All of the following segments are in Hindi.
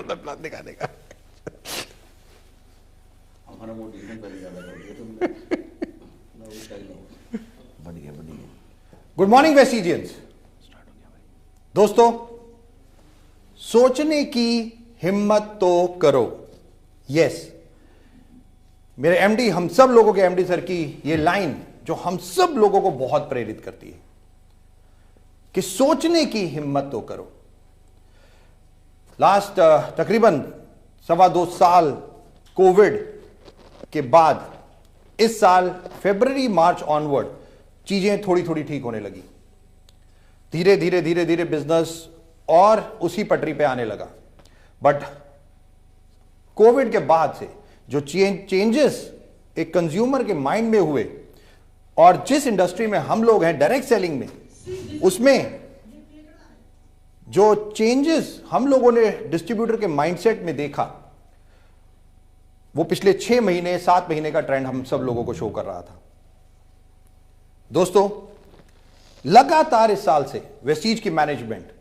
मतलब प्लान दिखाने का। हमारा मोटिवेशन पहले ज्यादा कर दिया तुमने। बढ़िया बढ़िया। Good morning Vestigians. दोस्तों, सोचने की हिम्मत तो करो। यस, मेरे एमडी, हम सब लोगों के एमडी सर की ये लाइन जो हम सब लोगों को बहुत प्रेरित करती है कि सोचने की हिम्मत तो करो। लास्ट तकरीबन 2.25 साल कोविड के बाद इस साल फरवरी मार्च ऑनवर्ड चीजें थोड़ी थोड़ी ठीक होने लगी। धीरे धीरे धीरे धीरे बिजनेस और उसी पटरी पे आने लगा। बट कोविड के बाद से जो चेंजेस एक कंज्यूमर के माइंड में हुए और जिस इंडस्ट्री में हम लोग हैं डायरेक्ट सेलिंग में, उसमें जो चेंजेस हम लोगों ने डिस्ट्रीब्यूटर के माइंडसेट में देखा, वो पिछले 6 महीने 7 महीने का ट्रेंड हम सब लोगों को शो कर रहा था। दोस्तों, लगातार इस साल से वेस्टीज की मैनेजमेंट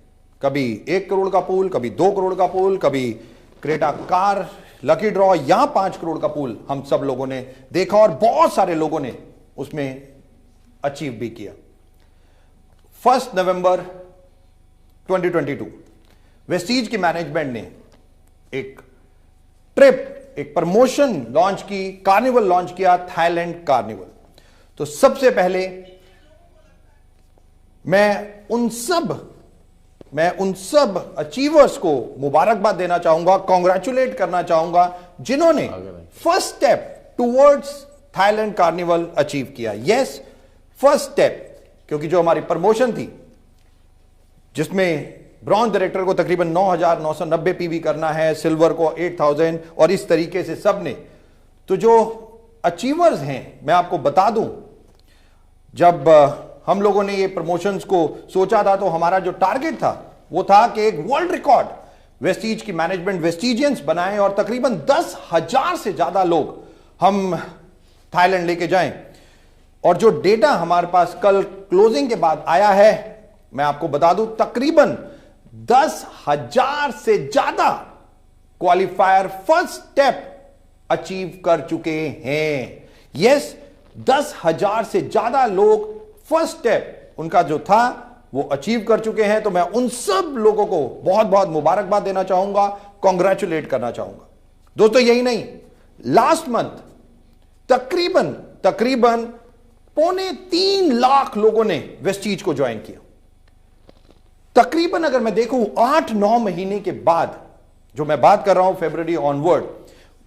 कभी 1 करोड़ का पूल, कभी 2 करोड़ का पूल, कभी क्रेटा कार लकी ड्रॉ, यहां 5 करोड़ का पूल हम सब लोगों ने देखा और बहुत सारे लोगों ने उसमें अचीव भी किया। 1 नवंबर 2022 वेस्टीज की मैनेजमेंट ने एक ट्रिप, एक प्रमोशन लॉन्च की, कार्निवल लॉन्च किया, थाईलैंड कार्निवल। तो सबसे पहले मैं उन सब अचीवर्स को मुबारकबाद देना चाहूंगा, कांग्रेचुलेट करना चाहूंगा जिन्होंने first step towards Thailand carnival achieve किया। यस, फर्स्ट स्टेप, क्योंकि जो हमारी प्रमोशन थी जिसमें ब्रॉन्ज डायरेक्टर को तकरीबन 9,990 पीवी करना है, सिल्वर को 8,000 और इस तरीके से सबने। तो जो अचीवर्स हैं, मैं आपको बता दूं, जब हम लोगों ने ये प्रमोशंस को सोचा था तो हमारा जो टारगेट था वो था कि एक वर्ल्ड रिकॉर्ड वेस्टीज की मैनेजमेंट, वेस्टीजियंस बनाएं और तकरीबन 10,000 से ज्यादा लोग हम थाईलैंड लेके जाएं। और जो डेटा हमारे पास कल क्लोजिंग के बाद आया है, मैं आपको बता दूं, तकरीबन 10,000 से ज्यादा क्वालिफायर फर्स्ट स्टेप अचीव कर चुके हैं। यस, 10,000 से ज्यादा लोग फर्स्ट स्टेप उनका जो था वो अचीव कर चुके हैं। तो मैं उन सब लोगों को बहुत बहुत मुबारकबाद देना चाहूंगा, कांग्रेचुलेट करना चाहूंगा। दोस्तों, यही नहीं, लास्ट मंथ तकरीबन 3.25 लाख लोगों ने वेस्टीज को ज्वाइन किया। तकरीबन अगर मैं देखूं 8-9 महीने के बाद, जो मैं बात कर रहा हूं फरवरी ऑनवर्ड,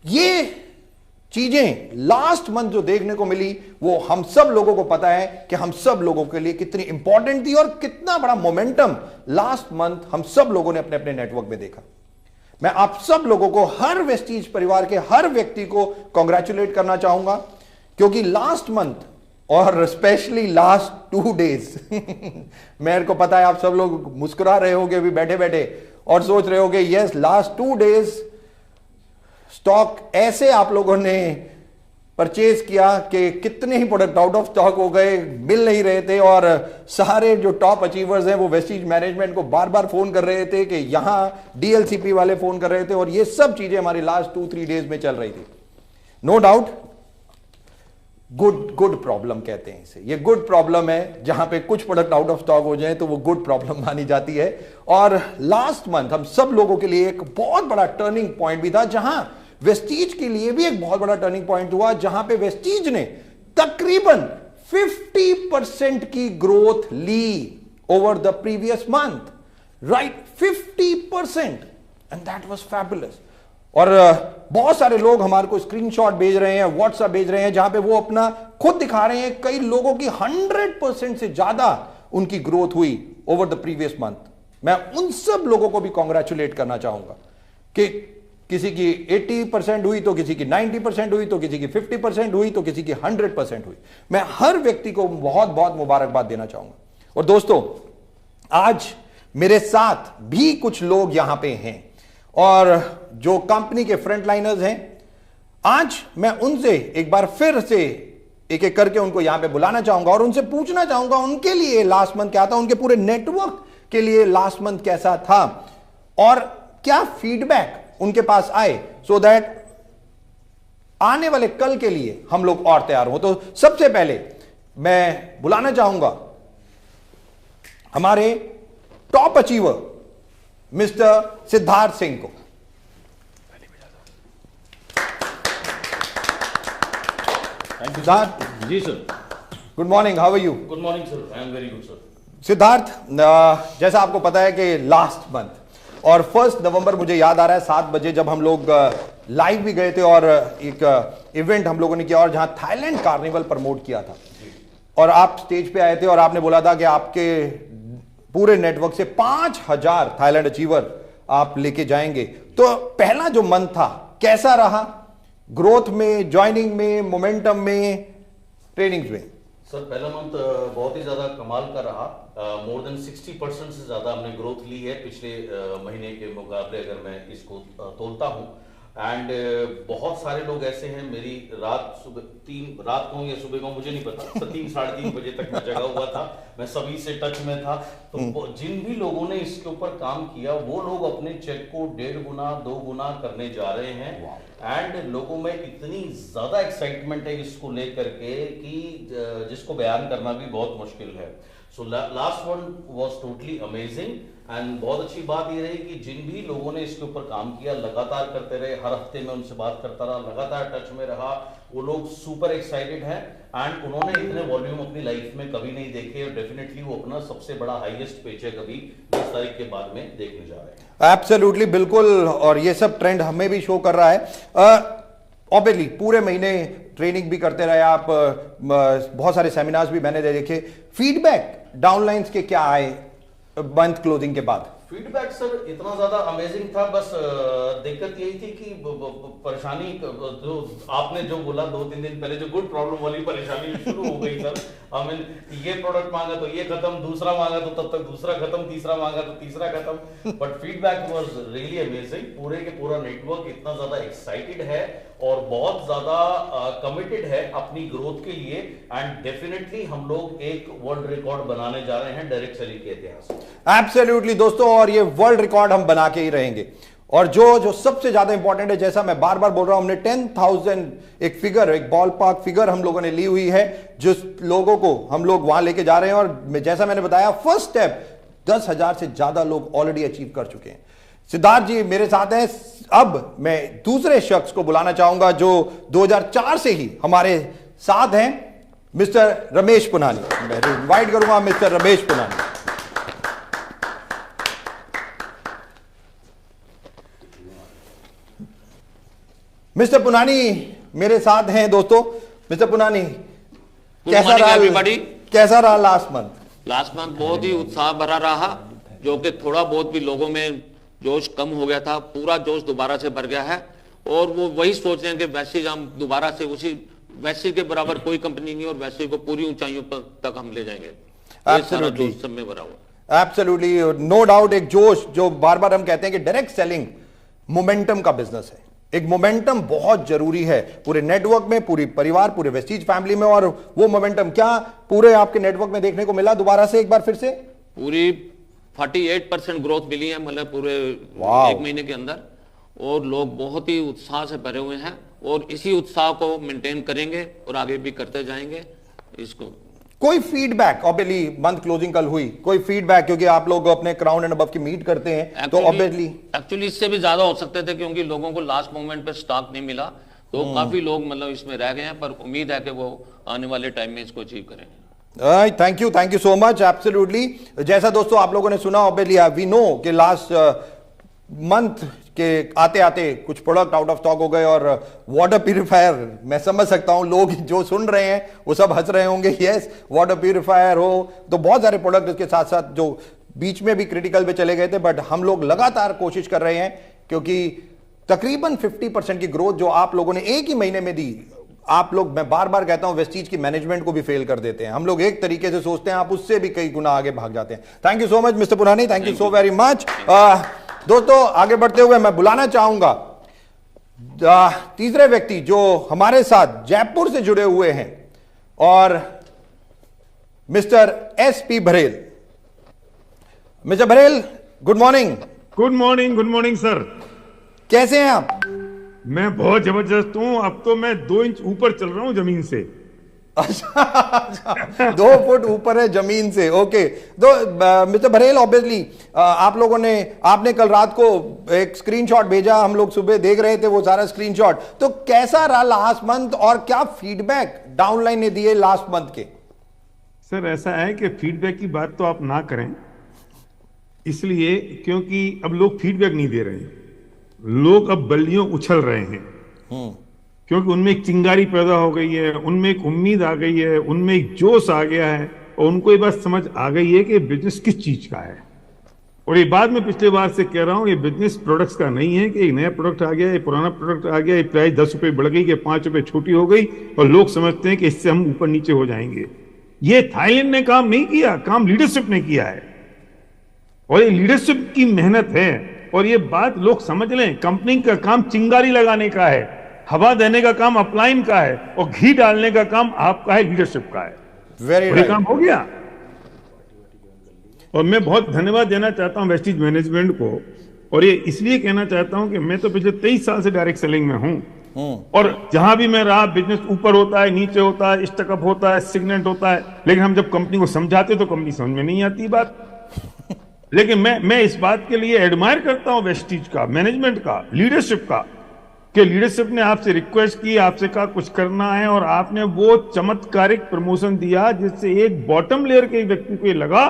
ये चीजें लास्ट मंथ जो देखने को मिली वो हम सब लोगों को पता है कि हम सब लोगों के लिए कितनी इंपॉर्टेंट थी और कितना बड़ा मोमेंटम लास्ट मंथ हम सब लोगों ने अपने अपने नेटवर्क में देखा। मैं आप सब लोगों को, हर वेस्टीज परिवार के हर व्यक्ति को कांग्रेचुलेट करना चाहूंगा, क्योंकि लास्ट मंथ और स्पेशली लास्ट 2 डेज मेरे को पता है आप सब लोग मुस्कुरा रहे होगे अभी बैठे बैठे और सोच रहे होगे, यस, लास्ट 2 डेज स्टॉक ऐसे आप लोगों ने परचेज किया कि कितने ही प्रोडक्ट आउट ऑफ स्टॉक हो गए, मिल नहीं रहे थे। और सारे जो टॉप अचीवर्स हैं वो वेस्टीज मैनेजमेंट को बार बार फोन कर रहे थे कि यहां डीएलसीपी वाले फोन कर रहे थे, और ये सब चीजें हमारी लास्ट 2-3 डेज में चल रही थी। नो डाउट, गुड प्रॉब्लम कहते हैं इसे। ये गुड प्रॉब्लम है, जहां पे कुछ प्रोडक्ट आउट ऑफ स्टॉक हो जाए तो वो गुड प्रॉब्लम मानी जाती है। और लास्ट मंथ हम सब लोगों के लिए एक बहुत बड़ा टर्निंग पॉइंट भी था, जहां वेस्टीज के लिए भी एक बहुत बड़ा टर्निंग पॉइंट हुआ, जहां पे वेस्टीज ने तकरीबन 50% की ग्रोथ ली over the previous month, right, 50%, and that was fabulous. और बहुत सारे लोग हमारे को स्क्रीनशॉट भेज रहे हैं, व्हाट्सएप भेज रहे हैं, जहां पे वो अपना खुद दिखा रहे हैं, कई लोगों की 100% से ज्यादा उनकी ग्रोथ हुई ओवर द प्रीवियस मंथ। मैं उन सब लोगों को भी कांग्रेचुलेट करना चाहूंगा कि किसी की 80% हुई तो किसी की 90% हुई तो किसी की 50% हुई तो किसी की 100% हुई। मैं हर व्यक्ति को बहुत बहुत मुबारकबाद देना चाहूंगा। और दोस्तों, आज मेरे साथ भी कुछ लोग यहां पे हैं और जो कंपनी के फ्रंटलाइनर्स हैं। आज मैं उनसे एक बार फिर से एक एक करके उनको यहां पे बुलाना चाहूंगा और उनसे पूछना चाहूंगा उनके लिए लास्ट मंथ क्या था, उनके पूरे नेटवर्क के लिए लास्ट मंथ कैसा था और क्या फीडबैक उनके पास आए, सो दैट आने वाले कल के लिए हम लोग और तैयार हो। तो सबसे पहले मैं बुलाना चाहूंगा हमारे top achiever mister Siddharth Singh को। Siddharth ji sir. Good morning, how are you? Good morning sir, I am very good sir. Siddharth, जैसा आपको पता है कि लास्ट मंथ और 1 नवंबर मुझे याद आ रहा है 7 बजे जब हम लोग लाइव भी गए थे और एक इवेंट हम लोगों ने किया और जहां थाईलैंड कार्निवल प्रमोट किया था और आप स्टेज पे आए थे और आपने बोला था कि आपके पूरे नेटवर्क से 5000 थाईलैंड अचीवर आप लेके जाएंगे। तो पहला जो मंथ था कैसा रहा, ग्रोथ में, ज्वाइनिंग में, मोमेंटम में, ट्रेनिंग्स में? सर पहला मंथ बहुत ही ज्यादा कमाल का रहा। मोर देन 60% से ज्यादा हमने ग्रोथ ली है पिछले महीने के मुकाबले, अगर मैं इसको तोलता हूं। एंड बहुत सारे लोग ऐसे हैं, मेरी रात कहूँ या सुबह कहूँ मुझे नहीं पता, 3 साढ़े 3 बजे तक मैं जगा हुआ था, मैं सभी से टच में था। तो जिन भी लोगों ने इसके ऊपर काम किया वो लोग अपने चेक को 1.5 गुना 2 गुना करने जा रहे हैं। एंड लोगों में इतनी ज्यादा एक्साइटमेंट है इसको लेकर के कि जिसको बयान करना भी बहुत मुश्किल है। So last one was totally amazing. And बहुत अच्छी बात ये रही कि जिन भी लोगों ने इसके ऊपर काम किया, लगातार करते रहे, हर हफ्ते में उनसे बात करता रहा, लगातार टच में रहा, वो लोग सुपर एक्साइटेड हैं। एंड उन्होंने इतने वॉल्यूम अपनी लाइफ में कभी नहीं देखे और डेफिनेटली वो अपना सबसे बड़ा हाईएस्ट पेचेक अभी 20 तारीख के बाद में देखने जा रहे हैं। एब्सोल्युटली, बिल्कुल। और ये सब ट्रेंड हमें भी शो कर रहा है। ऑब्वियसली पूरे महीने ट्रेनिंग भी करते रहे आप, बहुत सारे सेमिनार्स भी मैंने देखे। फीडबैक डाउनलाइंस के क्या आए मंथ क्लोजिंग के बाद? फीडबैक सर इतना ज्यादा अमेजिंग था, बस दिक्कत यही थी कि परेशानी जो आपने जो बोला 2-3 दिन पहले, जो गुड प्रॉब्लम वाली परेशानी शुरू हो गई सर। आई मीन ये प्रोडक्ट मांगा तो ये खत्म, दूसरा मांगा तो तब तक दूसरा खत्म, तीसरा मांगा तो तीसरा खत्म। But feedback was really amazing. पूरे के पूरा नेटवर्क इतना ज्यादा एक्साइटेड है और बहुत ज्यादा कमिटेड है अपनी ग्रोथ के लिए। एंड डेफिनेटली हम लोग एक वर्ल्ड रिकॉर्ड बनाने जा रहे हैं डायरेक्ट सेलिंग के इतिहास में। एब्सोल्युटली दोस्तों, और ये वर्ल्ड रिकॉर्ड हम बना के ही रहेंगे। और जो सबसे ज्यादा इंपॉर्टेंट है, जैसा मैं बार बार बोल रहा हूं, हमने 10,000 एक फिगर, एक बॉल पार्क फिगर हम लोगों ने ली हुई है, जिस लोगों को हम लोग वहां लेके जा रहे हैं। और जैसा मैंने बताया, फर्स्ट स्टेप 10,000 से ज्यादा लोग ऑलरेडी अचीव कर चुके हैं। सिद्धार्थ जी मेरे साथ हैं। अब मैं दूसरे शख्स को बुलाना चाहूंगा जो 2004 से ही हमारे साथ हैं, मिस्टर रमेश पुनानी। मैं इनवाइट करूंगा मिस्टर रमेश पुनानी। मिस्टर पुनानी मेरे साथ हैं दोस्तों। मिस्टर पुनानी, कैसा रहा लास्ट मंथ? लास्ट मंथ बहुत ही उत्साह भरा रहा, जो कि थोड़ा बहुत भी लोगों में जोश कम हो गया था, पूरा जोश दोबारा से भर गया है। और वो वही सोच रहे हैं कि वैसे हम दोबारा से उसी वैसे के बराबर कोई कंपनी नहीं और वैसे को पूरी ऊंचाइयों तक हम ले जाएंगे। एब्सोल्युटली, सब में भरा हुआ। Absolutely, no doubt. एक जोश, जो बार बार हम कहते हैं कि डायरेक्ट सेलिंग मोमेंटम का बिजनेस है। एक मोमेंटम बहुत जरूरी है पूरे नेटवर्क में, पूरी परिवार, पूरे वेस्टीज फैमिली में। और वो मोमेंटम क्या पूरे आपके नेटवर्क में देखने को मिला दोबारा से, एक बार फिर से? पूरी 48% ग्रोथ मिली है, मतलब पूरे 1 महीने के अंदर। और लोग बहुत ही उत्साह से भरे हुए हैं और इसी उत्साह को मेंटेन करेंगे और आगे भी करते जाएंगे इसको। कोई फीडबैक, ऑब्वियसली मंथ क्लोजिंग कल हुई, कोई फीडबैक, क्योंकि आप लोग अपने क्राउन एंड अबव की मीट करते हैं, तो ऑब्वियसली एक्चुअली इससे भी ज्यादा हो सकते थे, क्योंकि लोगों को लास्ट मोमेंट पे स्टॉक नहीं मिला, तो काफी लोग मतलब इसमें रह गए हैं। पर उम्मीद है कि वो आने वाले टाइम में इसको अचीव करेंगे। Thank you so much. Absolutely, जैसा दोस्तों आप लोगों ने सुना, ऑब्वियसली वी नो कि लास्ट मंथ के आते आते कुछ प्रोडक्ट आउट ऑफ स्टॉक हो गए। और वाटर प्यूरिफायर, मैं समझ सकता हूं लोग जो सुन रहे हैं वो सब हंस रहे होंगे। यस, वाटर प्यूरिफायर हो तो बहुत सारे प्रोडक्ट इसके साथ साथ जो बीच में भी क्रिटिकल पे चले गए थे, बट हम लोग लगातार कोशिश कर रहे हैं, क्योंकि तकरीबन 50% की ग्रोथ जो आप लोगों ने एक ही महीने में दी, आप लोग, मैं बार बार कहता हूं, वेस्टीज की मैनेजमेंट को भी फेल कर देते हैं। हम लोग एक तरीके से सोचते हैं, आप उससे भी कई गुना आगे भाग जाते हैं। Thank you so much mister Ponnani, thank you so very much. दोस्तों आगे बढ़ते हुए मैं बुलाना चाहूंगा तीसरे व्यक्ति जो हमारे साथ जयपुर से जुड़े हुए हैं, और mister SP Barail. Mister Barail, good morning. Good morning sir. कैसे हैं आप? मैं बहुत जबरदस्त हूं। अब तो मैं 2 इंच ऊपर चल रहा हूं जमीन से। अच्छा 2 फुट ऊपर है जमीन से। ओके, तो मिस्टर बरेल, ऑब्वियसली आपने कल रात को एक स्क्रीनशॉट भेजा, हम लोग सुबह देख रहे थे वो सारा स्क्रीनशॉट। तो कैसा रहा लास्ट मंथ और क्या फीडबैक डाउनलाइन ने दिए लास्ट मंथ के? सर ऐसा है कि फीडबैक की बात तो आप ना करें, इसलिए क्योंकि अब लोग फीडबैक नहीं दे रहे हैं। लोग अब बल्लियों उछल रहे हैं, क्योंकि उनमें एक चिंगारी पैदा हो गई है, उनमें एक उम्मीद आ गई है, उनमें एक जोश आ गया है, और उनको ये बात समझ आ गई है कि बिजनेस किस चीज का है। और ये बात मैं पिछले बार से कह रहा हूं, ये बिजनेस प्रोडक्ट्स का नहीं है कि एक नया प्रोडक्ट आ गया, एक पुराना प्रोडक्ट आ गया, एक प्राइस 10 रुपए बढ़ गई कि 5 रुपए छोटी हो गई और लोग समझते हैं कि इससे हम ऊपर नीचे हो जाएंगे। ये थाईलैंड ने काम नहीं किया, काम लीडरशिप ने किया है, और ये लीडरशिप की मेहनत है। और ये बात लोग समझ लें, कंपनी का काम चिंगारी लगाने का है, हवा देने का काम अपलाइन का है, और घी डालने का काम आपका है, लीडरशिप का है। वेरी राइट, काम हो गया। और मैं बहुत धन्यवाद देना चाहता हूं वेस्टीज मैनेजमेंट को, और ये इसलिए कहना चाहता हूं कि मैं तो पिछले 23 साल से डायरेक्ट सेलिंग में हूं, और जहां भी मैं रहा, बिजनेस ऊपर होता है, नीचे होता है, स्टकअप होता है, सिग्नेंट होता है, लेकिन हम जब कंपनी को समझाते तो कंपनी समझ में नहीं आती बात। लेकिन मैं इस बात के लिए एडमायर करता हूं वेस्टीज का, मैनेजमेंट का, लीडरशिप का, कि लीडरशिप ने आपसे रिक्वेस्ट की, आपसे कहा कुछ करना है, और आपने वो चमत्कारिक प्रमोशन दिया जिससे एक बॉटम लेयर के व्यक्ति को ये लगा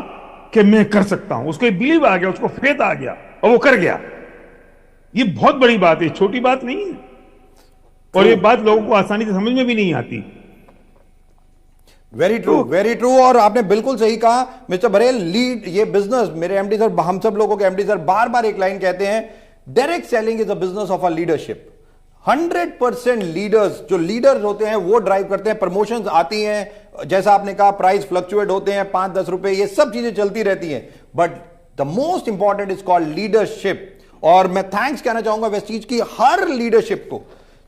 कि मैं कर सकता हूं, उसको बिलीव आ गया, उसको फेथ आ गया, और वो कर गया। ये बहुत बड़ी बात है, छोटी बात नहीं है, और ये बात लोगों को आसानी से समझ में भी नहीं आती। Very true, very true. और आपने बिल्कुल सही कहा मिस्टर बरेल, लीड ये बिजनेस, मेरे एमडी सर, हम सब लोगों के एमडी सर बार बार एक लाइन कहते हैं, direct selling is a business of a leadership. 100% leaders, जो लीडर्स होते हैं वो ड्राइव करते हैं। प्रमोशंस आती हैं, जैसा आपने कहा, प्राइस फ्लक्चुएट होते हैं, 5-10 रुपए, ये सब चीजें चलती रहती हैं, but the most important is called leadership. और मैं थैंक्स कहना चाहूंगा वेस्टीज की हर लीडरशिप को,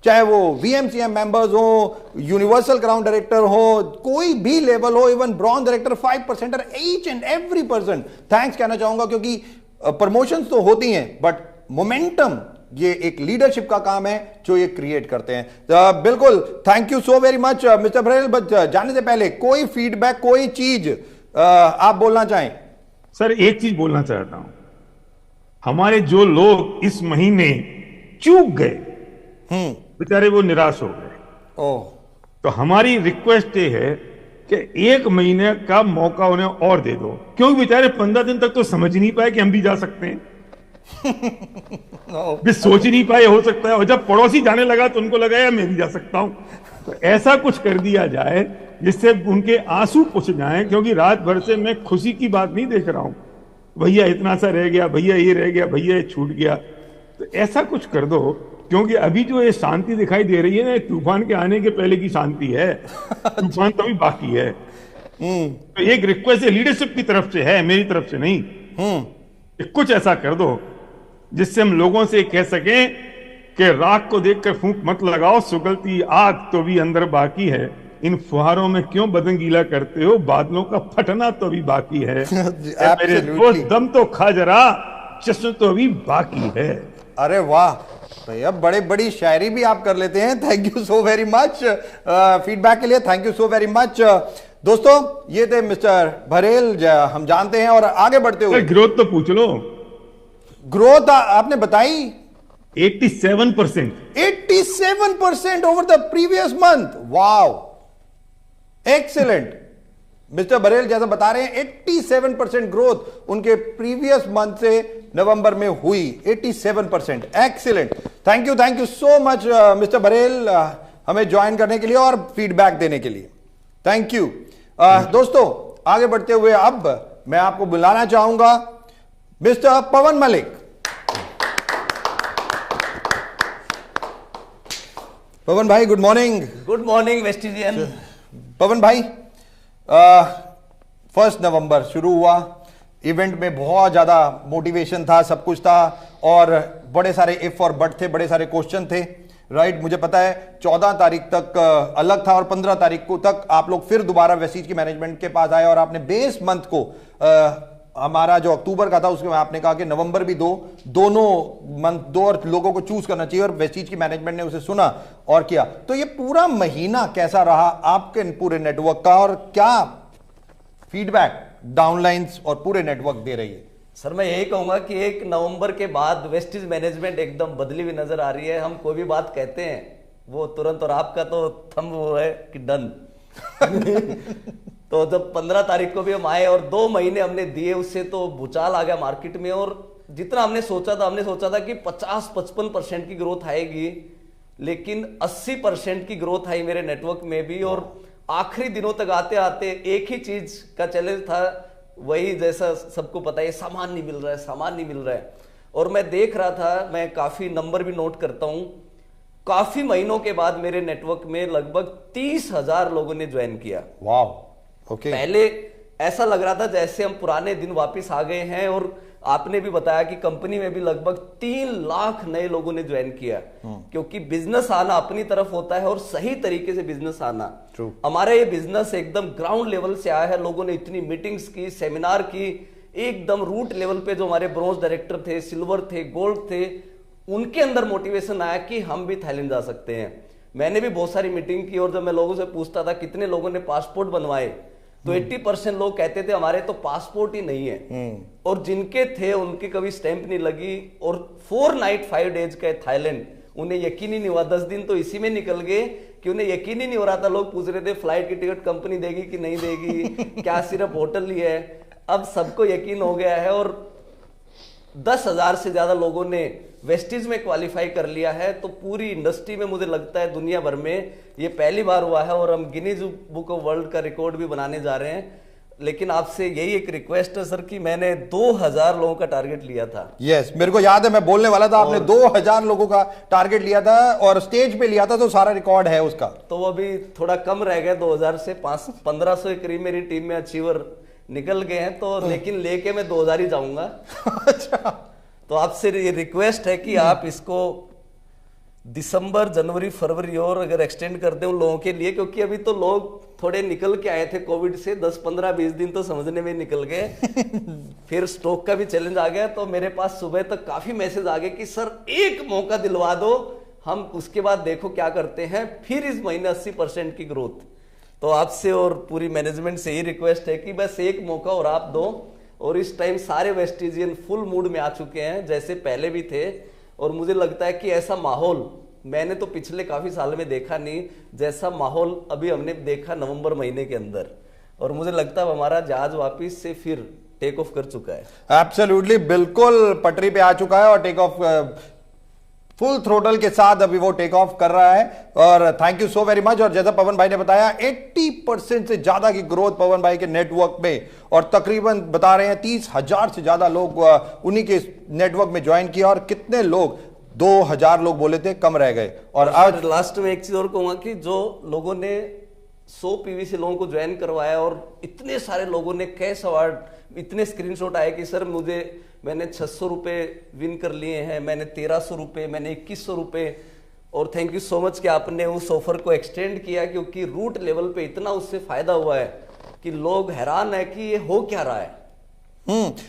चाहे वो वीएमसीएम मेंबर्स हो, यूनिवर्सल क्राउन डायरेक्टर हो, कोई भी लेवल हो, इवन ब्रॉन्ज डायरेक्टर 5% और each and every person thanks कहना चाहूंगा, क्योंकि प्रमोशंस तो होती हैं, बट मोमेंटम ये एक लीडरशिप का काम है जो ये क्रिएट करते हैं। तो बिल्कुल thank you so very much mister Barail. But जाने से पहले कोई फीडबैक, कोई चीज आप बोलना चाहें? सर एक चीज बोलना चाहता हूं, हमारे जो लोग इस महीने चूक गए, बेचारे वो निराश हो गए। ओह, तो हमारी रिक्वेस्ट ये है कि 1 महीने का मौका उन्हें और दे दो, क्योंकि बेचारे 15 दिन तक तो समझ नहीं पाए कि हम भी जा सकते हैं। भी सोच ही नहीं पाए, हो सकता है, और जब पड़ोसी जाने लगा तो उनको लगा यार मैं भी जा सकता हूं। तो ऐसा कुछ कर दिया जाए जिससे उनके आंसू पुछ जाएं, क्योंकि रात भर से मैं खुशी की बात नहीं देख रहा हूं, भैया इतना सा रह गया, भैया ये रह गया, भैया ये छूट गया। तो ऐसा कुछ कर दो, क्योंकि अभी जो ये शांति दिखाई दे रही है ना, तूफान के आने के पहले की शांति है, तूफान तो अभी बाकी है। तो एक रिक्वेस्ट लीडरशिप की तरफ से है, मेरी तरफ से नहीं। कुछ ऐसा कर दो जिससे हम लोगों से कह सकें कि राख को देखकर फूंक मत लगाओ, सुगलती आग तो भी अंदर बाकी है, इन फुहारों में क्यों बदन गीला करते हो, बादलों का फटना तो अभी बाकी है। मेरे दोस्त दम तो खा जरा, जश्न तो अभी बाकी है। अरे वाह भैया, बड़े बड़ी शायरी भी आप कर लेते हैं। Thank you so very much feedback के लिए, thank you so very much. दोस्तों ये थे मिस्टर बरेल, हम जानते हैं। और आगे बढ़ते हुए ग्रोथ तो पूछ लो। ग्रोथ आपने बताई 87%। 87% over the previous month. Wow, excellent. Mister Barail जैसा बता रहे हैं 87% ग्रोथ उनके प्रीवियस मंथ से नवंबर में हुई। 87%, excellent. Thank you so much mister Barail, हमें ज्वाइन करने के लिए और फीडबैक देने के लिए। Thank you. दोस्तों आगे बढ़ते हुए अब मैं आपको बुलाना चाहूंगा मिस्टर पवन मलिक। पवन भाई good morning. Good morning Vestigian. Pawan भाई 1 नवंबर शुरू हुआ, इवेंट में बहुत ज्यादा मोटिवेशन था, सब कुछ था, और बड़े सारे इफ और बट थे, बड़े सारे क्वेश्चन थे, राइट। मुझे पता है 14 तारीख तक अलग था, और 15 तारीख को तक आप लोग फिर दोबारा वेस्टीज की मैनेजमेंट के पास आए और आपने बेस मंथ को हमारा जो अक्टूबर का था उसके में आपने कहा कि नवंबर भी दोनों मंथ दो और लोगों को चूज करना चाहिए, और वेस्टीज की मैनेजमेंट ने उसे सुना और किया। तो ये पूरा महीना कैसा रहा आपके पूरे नेटवर्क का, और क्या फीडबैक डाउनलाइंस और पूरे नेटवर्क दे रही है? सर मैं यही कहूंगा कि 1 नवंबर के बाद वेस्टीज मैनेजमेंट एकदम बदली हुई नजर आ रही है। हम कोई भी बात कहते हैं वो तुरंत, और आपका तो थंब वो है कि डन। तो जब 15 तारीख को भी हम आए और 2 महीने हमने दिए, उससे तो भूचाल आ गया मार्केट में। और जितना हमने सोचा था कि 50-55% की ग्रोथ आएगी, लेकिन 80% की ग्रोथ आई मेरे नेटवर्क में भी। और आखिरी दिनों तक आते आते एक ही चीज का चैलेंज था, वही जैसा सबको पता है, सामान नहीं मिल रहा है। और मैं देख रहा था, मैं काफी नंबर भी नोट करता हूं, काफी महीनों के बाद मेरे नेटवर्क में लगभग 30,000 लोगों ने ज्वाइन किया। वाह, ओके। पहले ऐसा लग रहा था जैसे हम पुराने दिन वापस आ गए हैं। और आपने भी बताया कि कंपनी में भी लगभग 3 लाख नए लोगों ने ज्वाइन किया, क्योंकि बिजनेस आना अपनी तरफ होता है और सही तरीके से बिजनेस आना। हमारा ये बिजनेस एकदम ग्राउंड लेवल से आया है। लोगों ने इतनी मीटिंग्स की, सेमिनार की, एकदम रूट लेवल पे जो हमारे ब्रोंज डायरेक्टर थे, सिल्वर थे, गोल्ड थे, उनके अंदर मोटिवेशन आया कि हम भी थाईलैंड जा सकते हैं। मैंने भी बहुत सारी मीटिंग की, और जब मैं लोगों से पूछता था कितने लोगों ने पासपोर्ट बनवाए, तो 80% लोग कहते थे हमारे तो पासपोर्ट ही नहीं है। और जिनके थे उनकी कभी स्टैंप नहीं लगी। और 4 नाइट 5 डेज का थाईलैंड, उन्हें यकीन ही नहीं हुआ। 10 दिन तो इसी में निकल गए कि उन्हें यकीन ही नहीं हो रहा था। लोग पूछ रहे थे फ्लाइट की टिकट कंपनी देगी कि नहीं देगी, क्या सिर्फ होटल ही है। अब सबको यकीन हो गया है। और 10,000 से ज्यादा लोगों ने वेस्टीज में क्वालिफाई कर लिया है। तो पूरी इंडस्ट्री में मुझे लगता है दुनिया भर में ये पहली बार हुआ है, और हम गिनीज बुक ऑफ वर्ल्ड का रिकॉर्ड भी बनाने जा रहे हैं। लेकिन आपसे यही एक रिक्वेस्ट है सर कि मैंने 2000 लोगों का टारगेट लिया था। यस, मेरे को याद है, मैं बोलने वाला था, आपने 2000 लोगों का टारगेट लिया था और स्टेज पे लिया था, तो सारा रिकॉर्ड है उसका। तो वो अभी थोड़ा कम रह गया, 2000 से 1500 के करीब मेरी टीम में अचीवर निकल गए हैं। तो लेकिन लेके मैं 2000 ही जाऊंगा। अच्छा, तो आपसे ये रिक्वेस्ट है कि आप इसको दिसंबर, जनवरी, फरवरी और अगर एक्सटेंड कर दें उन लोगों के लिए, क्योंकि अभी तो लोग थोड़े निकल के आए थे कोविड से, 10, 15, 20 दिन तो समझने में निकल गए। फिर स्टॉक का भी चैलेंज आ गया। तो मेरे पास सुबह तक काफी मैसेज आ गए कि सर एक मौका दिलवा दो, हम उसके बाद देखो क्या करते हैं। फिर इस महीने 80% की ग्रोथ। तो आपसे और पूरी मैनेजमेंट से ही रिक्वेस्ट है कि बस एक मौका और आप दो। और इस टाइम सारे वेस्टिजियन फुल मूड में आ चुके हैं, जैसे पहले भी थे। और मुझे लगता है कि ऐसा माहौल मैंने तो पिछले काफी साल में देखा नहीं, जैसा माहौल अभी हमने देखा नवंबर महीने के अंदर। और मुझे लगता है हमारा जहाज वापिस से फिर टेक ऑफ कर चुका है। एब्सोल्युटली, बिल्कुल पटरी पे आ चुका है और टेक ऑफ फुल थ्रोटल के साथ अभी वो टेक ऑफ कर रहा है। और thank you so very much. और जैसा पवन भाई ने बताया, 80% से ज्यादा की ग्रोथ पवन भाई के नेटवर्क में, और तकरीबन बता रहे हैं 30,000 से ज्यादा लोग उन्हीं के नेटवर्क में ज्वाइन किया। और कितने लोग, 2000 लोग बोले थे, कम रह गए। और आज लास्ट में एक चीज और कहूंगा कि जो लोगों ने 100 पीवीसी लोगों को ज्वाइन करवाया, और इतने सारे लोगों ने कैश अवार्ड, इतने स्क्रीनशॉट आए कि सर मैंने 600 रुपए विन कर लिए हैं, मैंने 1300 रुपए, मैंने 2100 रुपए। और थैंक यू सो मच कि आपने उस ऑफर को एक्सटेंड किया, क्योंकि रूट लेवल पे इतना उससे फायदा हुआ है कि लोग हैरान है कि ये हो क्या रहा है।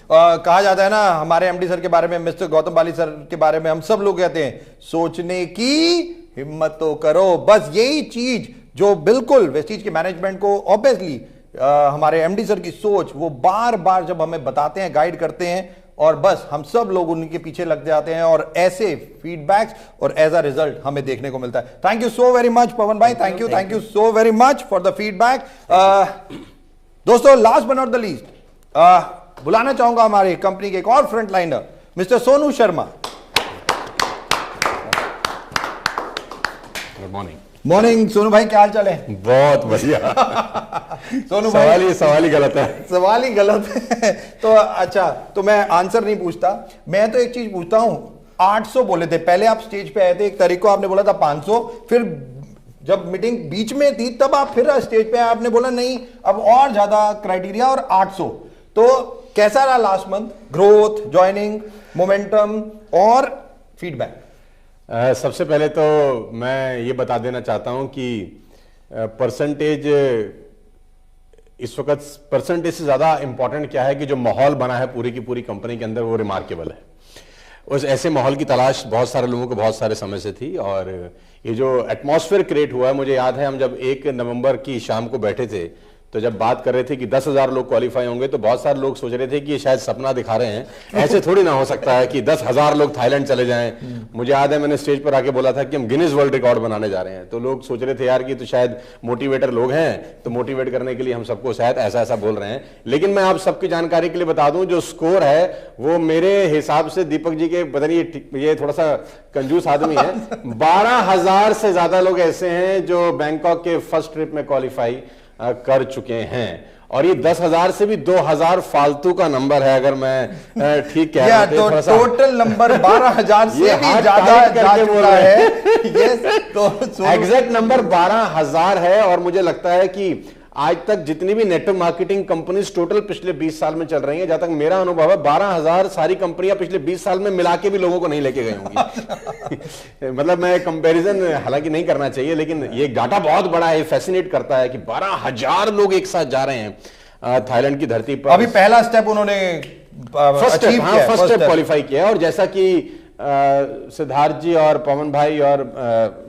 कहा जाता है ना, हमारे एमडी सर के बारे में, मिस्टर गौतम बाली सर के बारे में हम सब लोग कहते हैं, सोचने की हिम्मत तो करो। बस यही चीज जो बिल्कुल वेस्टीज के मैनेजमेंट को, ऑब्वियसली हमारे एमडी सर की सोच, वो बार बार जब हमें बताते हैं, गाइड करते हैं, और बस हम सब लोग उनके पीछे लग जाते हैं। और ऐसे फीडबैक्स और एज अ रिजल्ट हमें देखने को मिलता है। Thank you so very much Pawan भाई, thank you so very much for the feedback. दोस्तों, last but not the least, बुलाना चाहूंगा हमारे कंपनी के एक और frontliner, mister Sonu Sharma. Good morning. Morning Sonu भाई, क्या हाल चाल है? बहुत बढ़िया। सोनू भाई, सवाल ही गलत है। सवाल ही गलत है। तो अच्छा, तो मैं आंसर नहीं पूछता, मैं तो एक चीज पूछता हूं। 800 बोले थे पहले, आप स्टेज पे आए थे, एक तारीख को आपने बोला था 500, फिर जब मीटिंग बीच में थी तब आप फिर स्टेज पे आए, आपने बोला नहीं अब और ज्यादा क्राइटेरिया, और 800। तो कैसा रहा last month? Growth, joining, momentum और फीडबैक? सबसे पहले तो मैं ये बता देना चाहता हूं कि परसेंटेज इस वक्त परसेंटेज से ज्यादा इंपॉर्टेंट क्या है कि जो माहौल बना है पूरी की पूरी कंपनी के अंदर वो रिमार्केबल है। उस ऐसे माहौल की तलाश बहुत सारे लोगों को बहुत सारे समय से थी और ये जो एटमॉस्फेयर क्रिएट हुआ है, मुझे याद है हम जब 1 नवंबर की शाम को बैठे थे तो जब बात कर रहे थे कि 10,000 लोग क्वालिफाई होंगे तो बहुत सारे लोग सोच रहे थे कि ये शायद सपना दिखा रहे हैं, ऐसे थोड़ी ना हो सकता है कि 10,000 लोग थाईलैंड चले जाएं। मुझे याद है मैंने स्टेज पर आके बोला था कि हम गिनीज वर्ल्ड रिकॉर्ड बनाने जा रहे हैं, तो लोग सोच रहे थे यार कि तो शायद मोटिवेटर लोग हैं, तो मोटिवेट करने के लिए हम सबको शायद ऐसा ऐसा बोल रहे हैं। लेकिन मैं आप सबकी जानकारी के लिए बता दूं, जो स्कोर है वो मेरे हिसाब से दीपक जी के, पता नहीं ये थोड़ा सा कंजूस आदमी है, 12,000 से ज्यादा लोग ऐसे हैं जो बैंकॉक के फर्स्ट ट्रिप में क्वालिफाई कर चुके हैं और ये 10,000 से भी 2,000 फालतू का नंबर है अगर मैं ठीक कह रहा हूं। तो टोटल नंबर 12,000 से भी ज्यादा जा चुका है। तो एग्जैक्ट नंबर 12,000 है और मुझे लगता है कि आज तक जितनी भी नेटवर्क मार्केटिंग कंपनीज टोटल पिछले 20 साल में चल रही हैं, जहां तक मेरा अनुभव है 12,000 सारी कंपनियां पिछले 20 साल में मिला के भी लोगों को नहीं लेके गई होंगी। मतलब मैं कंपैरिजन हालांकि नहीं करना चाहिए, लेकिन ये डाटा बहुत बड़ा है, फैसिनेट करता है कि 12,000 लोग एक साथ जा रहे हैं थाईलैंड की धरती पर। अभी पहला स्टेप उन्होंने फर्स्ट स्टेप क्वालिफाई किया और जैसा कि सिद्धार्थ जी और पवन भाई और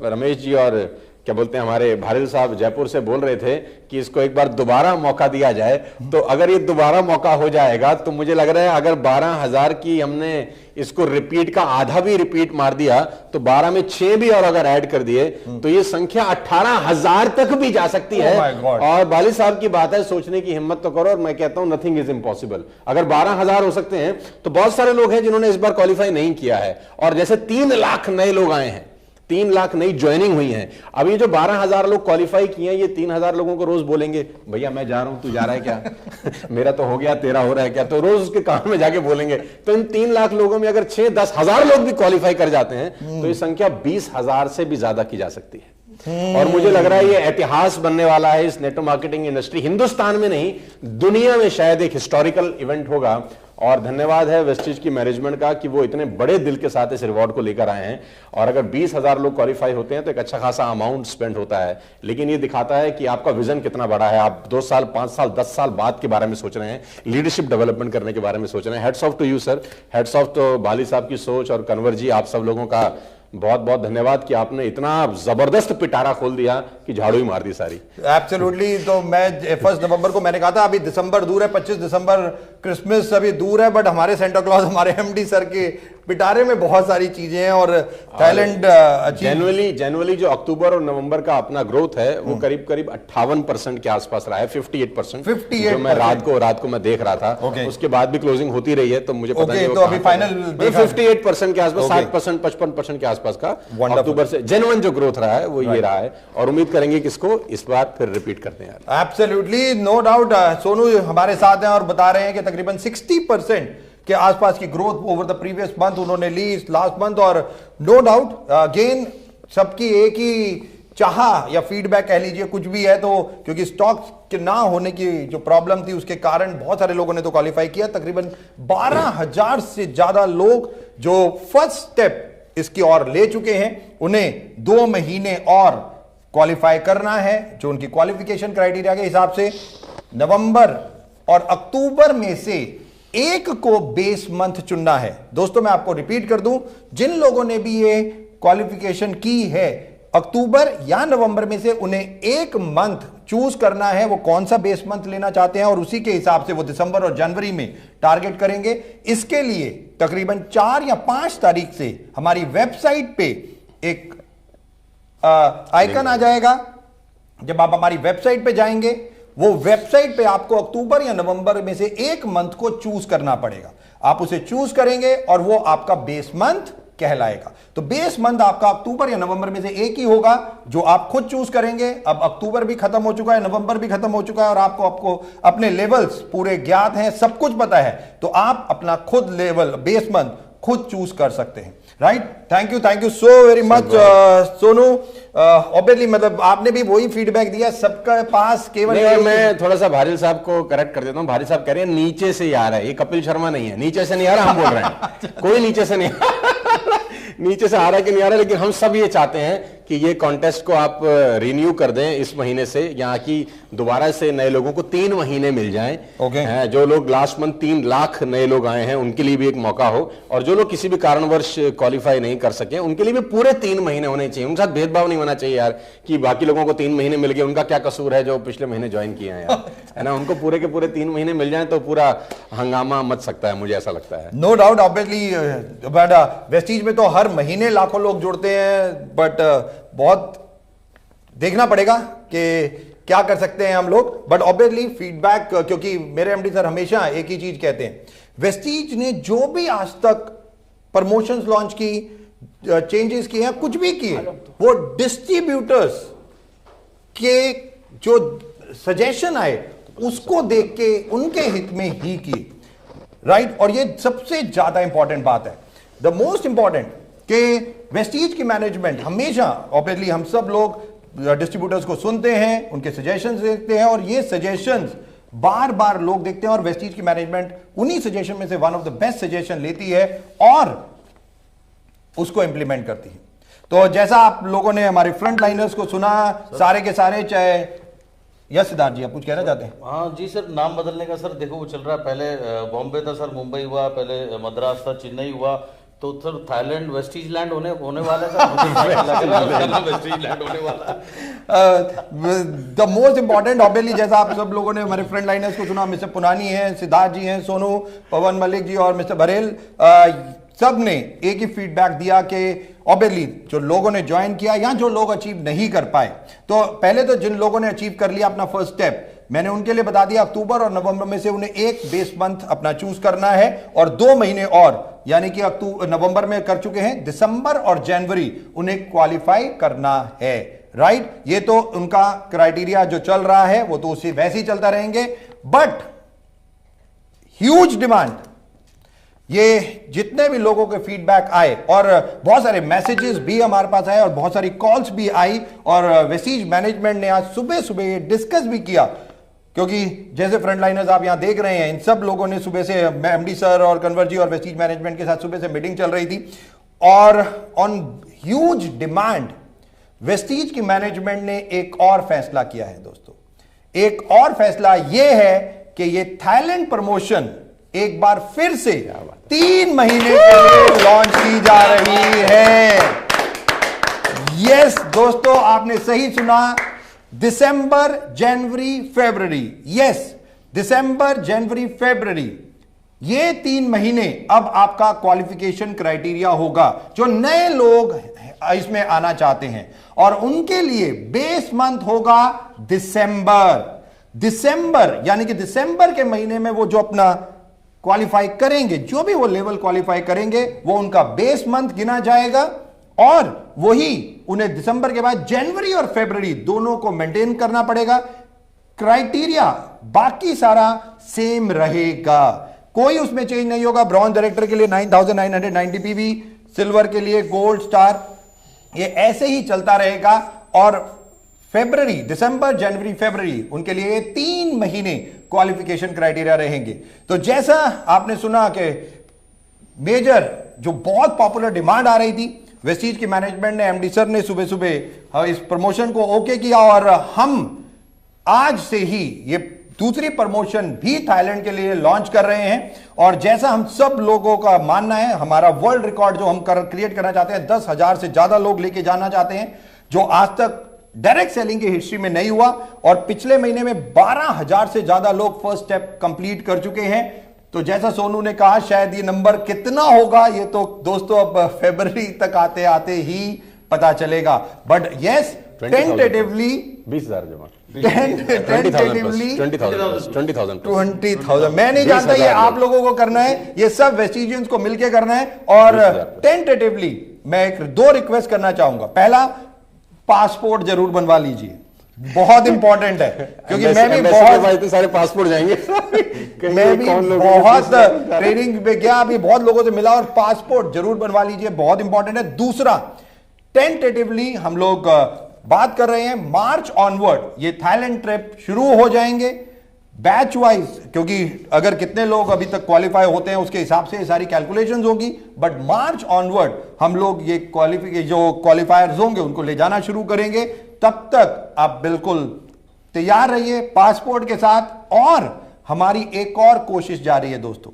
रमेश जी और क्या बोलते हैं हमारे भारिल साहब जयपुर से बोल रहे थे कि इसको एक बार दोबारा मौका दिया जाए, तो अगर ये दोबारा मौका हो जाएगा तो मुझे लग रहा है अगर 12,000 की हमने इसको रिपीट का आधा भी रिपीट मार दिया तो 12 में 6 भी और अगर ऐड कर दिए तो ये संख्या 18,000 तक भी जा सकती है। और बाली साहब की बात है, सोचने की हिम्मत तो करो, और मैं कहता हूं नथिंग इज इम्पॉसिबल। अगर 12,000 हो सकते हैं तो बहुत सारे लोग हैं जिन्होंने इस बार क्वालिफाई नहीं किया है, और जैसे 3 लाख नए लोग आए हैं, 3 लाख नई ज्वाइनिंग हुई है। अब ये जो 12,000 लोग क्वालिफाई किए हैं, ये 3,000 लोगों को रोज बोलेंगे भैया मैं जा रहा हूं, तू जा रहा है क्या? मेरा तो हो गया, तेरा हो रहा है क्या? तो रोज उसके कान में जाके बोलेंगे। तो इन 3 लाख लोगों में अगर 6-10 हजार लोग भी क्वालिफाई कर जाते हैं तो ये संख्या 20,000 से भी ज्यादा की जा सकती है। और मुझे लग रहा है ये इतिहास बनने वाला है इस नेटवर्क मार्केटिंग इंडस्ट्री, हिंदुस्तान में नहीं दुनिया में शायद एक हिस्टोरिकल इवेंट होगा। और धन्यवाद है वेस्टिज की मैनेजमेंट का कि वो इतने बड़े दिल के साथ इस रिवॉर्ड को लेकर आए हैं। और अगर 20,000 लोग क्वालिफाई होते हैं तो एक अच्छा खासा अमाउंट स्पेंड होता है, लेकिन ये दिखाता है कि आपका विजन कितना बड़ा है। आप 2 साल 5 साल 10 साल बाद के बारे में सोच रहे हैं, लीडरशिप डेवलपमेंट करने के बारे में सोच रहे हैं। Heads off to you sir, heads off तो बाली साहब की सोच, और कन्वर जी आप सब लोगों का बहुत बहुत धन्यवाद कि आपने इतना जबरदस्त पिटारा खोल दिया कि झाड़ू ही मार दी सारी। एब्सोल्युटली। तो मैं 1 नवंबर को मैंने कहा था अभी दिसंबर दूर है, 25 दिसंबर क्रिसमस अभी दूर है, बट हमारे सेंटा क्लॉज हमारे एमडी सर के पिटारे में बहुत सारी चीजें हैं। और थाईलैंड जनवरी जो अक्टूबर और नवंबर का अपना ग्रोथ है वो करीब करीब 58% के आसपास रहा है, 58% जो मैं रात को मैं देख रहा था। उसके बाद भी क्लोजिंग होती रही है, तो मुझे पता नहीं तो अभी फाइनल 58% के आसपास, 60% 55% के आसपास का अक्टूबर से जेन्युइन जो ग्रोथ रहा है वो ये रहा है। और उम्मीद करेंगे कि इसको इस बार फिर रिपीट करते हैं। Absolutely, no doubt. सोनू हमारे साथ हैं और बता रहे हैं कि तकरीबन 60% के आसपास की growth over the previous month उन्होंने ली इस लास्ट मंथ। और नो डाउट अगेन सबकी एक ही चाह या फीडबैक कह लीजिए, कुछ भी है, तो क्योंकि स्टॉक के ना होने की जो प्रॉब्लम थी उसके कारण बहुत सारे लोगों ने तो क्वालिफाई किया। तकरीबन 12,000 से ज्यादा लोग जो फर्स्ट स्टेप इसकी ओर ले चुके हैं, उन्हें 2 महीने और क्वालिफाई करना है। जो उनकी क्वालिफिकेशन क्राइटेरिया के हिसाब से नवंबर और अक्टूबर में से एक को बेस मंथ चुनना है। दोस्तों मैं आपको रिपीट कर दूं, जिन लोगों ने भी ये क्वालिफिकेशन की है अक्टूबर या नवंबर में से, उन्हें एक मंथ चूज करना है वो कौन सा बेस मंथ लेना चाहते हैं, और उसी के हिसाब से वो दिसंबर और जनवरी में टारगेट करेंगे। इसके लिए तकरीबन 4 या 5 तारीख से हमारी वेबसाइट पे एक आइकन आ जाएगा। जब आप हमारी वेबसाइट पे जाएंगे, वो वेबसाइट पे आपको अक्टूबर या नवंबर में से एक मंथ को चूज करना पड़ेगा। आप उसे चूज करेंगे और वो आपका बेस मंथ कहलाएगा। तो बेस मंथ आपका अक्टूबर या नवंबर में से एक ही होगा जो आप खुद चूज करेंगे। अब अक्टूबर भी खत्म हो चुका है, नवंबर भी खत्म हो चुका है, और आपको अपने लेवल्स पूरे ज्ञात हैं, सब कुछ पता है, तो आप अपना खुद लेवल बेस मंथ खुद चूज कर सकते हैं। Right, thank you so very much Sonu. Obviously मतलब आपने भी वही फीडबैक दिया, सबका पास केवल मैं थोड़ा सा भारिल साहब को करेक्ट कर देता हूं। भारिल साहब कह रहे हैं नीचे से ही आ रहा है, ये कपिल शर्मा नहीं है, नीचे से नहीं आ रहा, हम बोल रहे हैं कोई नीचे से नहीं नीचे से आ रहा है कि नहीं आ रहा, लेकिन हम सब ये चाहते हैं कि ये कॉन्टेस्ट को आप रिन्यू कर दें इस महीने से, यहाँ की दोबारा से नए लोगों को 3 महीने मिल जाएं। जो लोग लास्ट मंथ 3 लाख नए लोग आए हैं उनके लिए भी एक मौका हो, और जो लोग किसी भी कारणवश क्वालिफाई नहीं कर सके उनके लिए भी पूरे 3 महीने होने चाहिए। उनके साथ भेदभाव नहीं होना चाहिए यार कि बाकी लोगों को 3 महीने मिल गए, उनका क्या कसूर है जो पिछले महीने ज्वाइन किए हैं यार, है ना। उनको पूरे के पूरे 3 महीने मिल जाए तो पूरा हंगामा मच सकता है, मुझे ऐसा लगता है। No doubt, obviously, but Vestige में तो हर महीने लाखों लोग जुड़ते हैं, बट बहुत देखना पड़ेगा कि क्या कर सकते हैं हम लोग। बट ऑब्वियसली फीडबैक, क्योंकि मेरे एमडी सर हमेशा एक ही चीज कहते हैं, वेस्टीज ने जो भी आज तक प्रमोशंस लॉन्च की, चेंजेस किए हैं, कुछ भी किए, वो डिस्ट्रीब्यूटर्स के जो सजेशन आए उसको देख के उनके हित में ही की, राइट। और ये सबसे ज्यादा इंपॉर्टेंट बात है, द मोस्ट इंपॉर्टेंट, कि वेस्टीज की मैनेजमेंट हमेशा, ऑब्वियसली हम सब लोग डिस्ट्रीब्यूटर्स को सुनते हैं, उनके सजेशंस देखते हैं, और ये सजेशंस बार बार लोग देखते हैं, और वेस्टीज की मैनेजमेंट उन्हीं सजेशन में से one of the best suggestion लेती है और उसको इंप्लीमेंट करती है। तो जैसा आप लोगों ने हमारे फ्रंट लाइनर्स को सुना, सारे के सारे, चाहे यस सिद्धार्थ जी आप कुछ कहना चाहते हैं? हाँ जी सर, नाम बदलने का सर देखो वो चल रहा है, पहले बॉम्बे था सर, मुंबई हुआ, पहले मद्रास था, चेन्नई हुआ, तो सर थाईलैंड वेस्टीज लैंड होने वाला है सर, वेस्टीज लैंड होने वाला है। द मोस्ट इंपॉर्टेंट, ऑब्वियसली जैसा आप सब लोगों ने हमारे फ्रंट लाइनर्स को सुना, मिस्टर पुनानी है, सिद्धार्थ जी हैं, सोनू, पवन मलिक जी और मिस्टर बरेल, सब ने एक ही फीडबैक दिया कि ऑब्वियसली जो लोगों ने ज्वाइन किया या जो लोग अचीव नहीं कर पाए, तो पहले तो जिन लोगों ने अचीव कर लिया अपना फर्स्ट स्टेप, मैंने उनके लिए बता दिया अक्टूबर और नवंबर में से उन्हें एक बेस मंथ अपना चूज करना है, और 2 महीने और, यानी कि नवंबर में कर चुके हैं, दिसंबर और जनवरी उन्हें क्वालिफाई करना है, राइट। ये तो उनका क्राइटेरिया जो चल रहा है वो तो उसी वैसे ही चलता रहेंगे। बट ह्यूज डिमांड, ये जितने भी लोगों के फीडबैक आए और बहुत सारे मैसेजेस भी हमारे पास आए और बहुत सारी कॉल्स भी आई, और वेस्टीज मैनेजमेंट ने आज सुबह सुबह डिस्कस भी किया, क्योंकि जैसे फ्रंट लाइनर्स आप यहां देख रहे हैं, इन सब लोगों ने सुबह से, एमडी सर और कन्वर जी और वेस्टीज मैनेजमेंट के साथ सुबह से मीटिंग चल रही थी, और ऑन ह्यूज डिमांड वेस्टीज की मैनेजमेंट ने एक और फैसला किया है दोस्तों। एक और फैसला यह है कि यह थाईलैंड प्रमोशन एक बार फिर से 3 महीने के लिए लॉन्च की जा रही है। यस दोस्तों, आपने सही सुना, दिसंबर, जनवरी, फरवरी, यस, दिसंबर, जनवरी, फरवरी, ये 3 महीने अब आपका क्वालिफिकेशन क्राइटेरिया होगा। जो नए लोग इसमें आना चाहते हैं, और उनके लिए बेस मंथ होगा दिसंबर, यानी कि दिसंबर के महीने में वो जो अपना क्वालिफाई करेंगे, जो भी वो लेवल क्वालिफाई करेंगे, वो उनका बेस मंथ गिना जाएगा, और वही उन्हें दिसंबर के बाद जनवरी और फरवरी दोनों को मेंटेन करना पड़ेगा। क्राइटेरिया बाकी सारा सेम रहेगा, कोई उसमें चेंज नहीं होगा। ब्रॉन्ज डायरेक्टर के लिए 9990 पीवी, सिल्वर के लिए गोल्ड स्टार, ये ऐसे ही चलता रहेगा। और फरवरी, दिसंबर, जनवरी, फरवरी, उनके लिए 3 महीने क्वालिफिकेशन क्राइटेरिया रहेंगे। तो जैसा आपने सुना कि मेजर जो बहुत पॉपुलर डिमांड आ रही थी, वेस्टीज की मैनेजमेंट ने, एमडी सर ने सुबह सुबह इस प्रमोशन को ओके किया, और हम आज से ही ये दूसरी प्रमोशन भी थाईलैंड के लिए लॉन्च कर रहे हैं। और जैसा हम सब लोगों का मानना है, हमारा वर्ल्ड रिकॉर्ड जो हम क्रिएट करना चाहते हैं, 10,000 से ज्यादा लोग लेके जाना चाहते हैं, जो आज तक डायरेक्ट सेलिंग की हिस्ट्री में नहीं हुआ। और पिछले महीने में 12,000 से ज्यादा लोग फर्स्ट स्टेप कंप्लीट कर चुके हैं। तो जैसा सोनू ने कहा, शायद ये नंबर कितना होगा ये तो दोस्तों अब फरवरी तक आते आते ही पता चलेगा। बट यस, टेंटेटिवली 20,000 जमा, 20,000 मैं नहीं जानता, ये आप लोगों को करना है, ये सब वेस्टिजियंस को मिलकर करना है। और टेंटेटिवली मैं 2 रिक्वेस्ट करना चाहूंगा। पहला, पासपोर्ट जरूर बनवा लीजिए, बहुत इंपॉर्टेंट है, क्योंकि मैं भी बहुत सारे पासपोर्ट जाएंगे मैं भी बहुत ट्रेनिंग पे गया, अभी बहुत लोगों से मिला, और पासपोर्ट जरूर बनवा लीजिए, बहुत इंपॉर्टेंट है। दूसरा, टेंटेटिवली हम लोग बात कर रहे हैं मार्च ऑनवर्ड ये थाईलैंड ट्रिप शुरू हो जाएंगे। बैच वाइज, क्योंकि अगर कितने लोग अभी तक क्वालिफाई होते हैं उसके हिसाब से ये सारी कैलकुलेशंस होगी, बट मार्च ऑनवर्ड हम लोग ये जो क्वालिफायर्स होंगे उनको ले जाना शुरू करेंगे। तब तक आप बिल्कुल तैयार रहिए पासपोर्ट के साथ। और हमारी एक और कोशिश जारी है दोस्तों,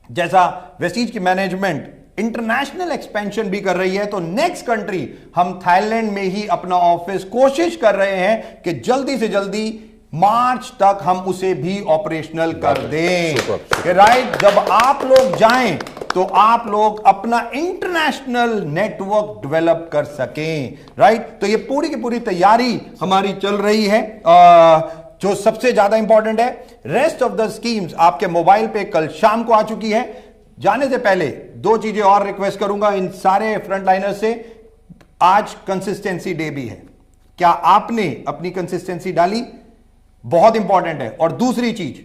जैसा वेस्टीज की मैनेजमेंट इंटरनेशनल एक्सपेंशन भी कर रही है, तो नेक्स्ट कंट्री हम थाईलैंड में ही अपना ऑफिस कोशिश कर रहे हैं कि जल्दी से जल्दी मार्च तक हम उसे भी ऑपरेशनल कर दें। कि राइट, जब आप लोग जाएं तो आप लोग अपना इंटरनेशनल नेटवर्क डेवलप कर सकें। राइट, तो ये पूरी की पूरी तैयारी हमारी चल रही है। जो सबसे ज्यादा इंपॉर्टेंट है, रेस्ट ऑफ द स्कीम्स आपके मोबाइल पे कल शाम को आ चुकी है। जाने से पहले दो चीजें और रिक्वेस्ट करूंगा इन सारे फ्रंटलाइनर से। आज कंसिस्टेंसी डे भी है, क्या आपने अपनी कंसिस्टेंसी डाली? बहुत इंपॉर्टेंट है। और दूसरी चीज,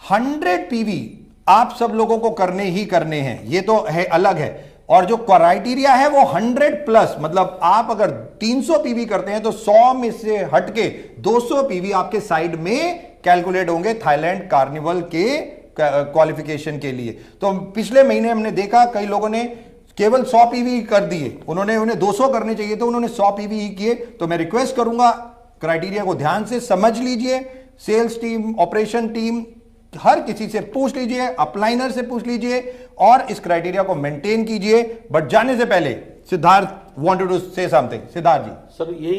100 पीवी आप सब लोगों को करने ही करने हैं, ये तो है अलग है। और जो क्राइटेरिया है वो 100 प्लस, मतलब आप अगर 300 पीवी करते हैं तो 100 में से हटके 200 पीवी आपके साइड में कैलकुलेट होंगे थाईलैंड कार्निवल के क्वालिफिकेशन के लिए। तो पिछले महीने हमने देखा कई लोगों ने केवल 100 पीवी कर दिए, उन्हें 200 करने चाहिए तो उन्होंने 100 पीवी ही किए। तो मैं रिक्वेस्ट करूंगा क्राइटेरिया को ध्यान से समझ लीजिए। सेल्स टीम, ऑपरेशन टीम, हर किसी से पूछ लीजिए, अपलाइनर से पूछ लीजिए और इस क्राइटेरिया को मेंटेन कीजिए। बट जाने से पहले Siddharth wanted to say something. Siddharth ji. Sir यही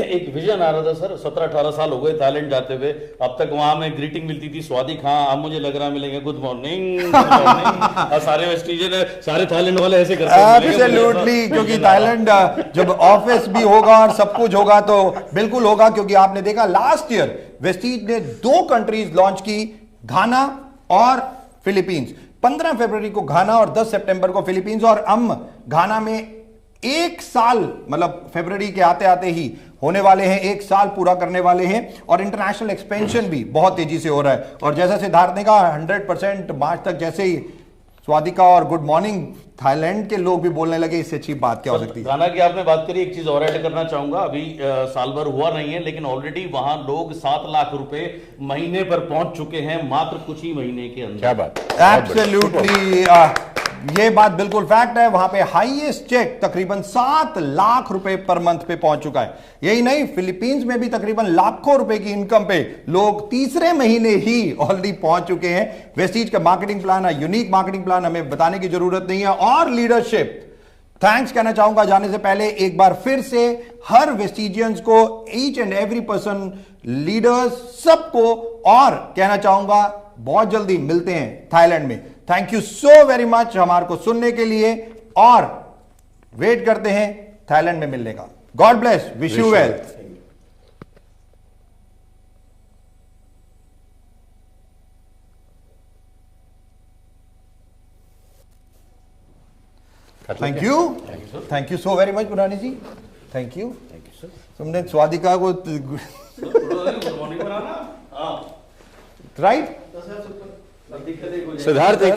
एक विजन आ रहा था सर, 17-18 साल हो गए थाईलैंड जाते हुए। अब तक वहां में ग्रीटिंग मिलती थी स्वादी खां, अब मुझे लग रहा मिलेंगे गुड मॉर्निंग। और सारे वेस्टिजन, सारे थाईलैंड वाले ऐसे करते हैं। एब्सोल्युटली, क्योंकि थाईलैंड जब ऑफिस भी होगा और सब कुछ होगा तो बिल्कुल होगा। क्योंकि आपने देखा लास्ट ईयर वेस्टीज ने 2 कंट्रीज लॉन्च की, घाना और फिलीपींस। 15 फरवरी को घाना और 10 सितंबर को फिलीपींस। और हम घाना में 1 साल, मतलब फरवरी के आते आते ही होने वाले हैं, 1 साल पूरा करने वाले हैं। और इंटरनेशनल एक्सपेंशन भी बहुत तेजी से हो रहा है। और जैसा सिद्धार्थ ने कहा 100% मार्च तक, जैसे ही स्वादिका और गुड मॉर्निंग थाईलैंड के लोग भी बोलने लगे, इससे अच्छी बात क्या हो सकती है। गाना की आपने बात करी, एक चीज और ऐड करना चाहूंगा। अभी साल भर हुआ नहीं है, लेकिन ऑलरेडी वहां लोग 7 लाख रुपए महीने पर पहुंच चुके हैं, मात्र कुछ ही महीने के अंदर। क्या बात, एब्सोल्युटली, ये बात बिल्कुल फैक्ट है। वहां पे हाईएस्ट चेक तकरीबन 7 लाख रुपए पर मंथ पे पहुंच चुका है। यही नहीं, फिलीपींस में भी तकरीबन लाखों रुपए की इनकम पे लोग तीसरे महीने ही ऑलरेडी पहुंच चुके हैं। वेस्टीज का मार्केटिंग प्लान है, यूनिक मार्केटिंग प्लान, हमें बताने की जरूरत नहीं है। और लीडरशिप, थैंक्स कहना चाहूंगा जाने से पहले एक बार फिर से हर वेस्टिजियंस को, each and every person, leaders सबको। और कहना चाहूंगा बहुत जल्दी मिलते हैं थाईलैंड में। Thank you so very much हमारे को सुनने के लिए, और वेट करते हैं थाईलैंड में मिलने का। God bless, wish you well. Thank you so very much पुरानी जी, थैंक यू सर। तुमने स्वादिका को राइट सिद्धार्थ एक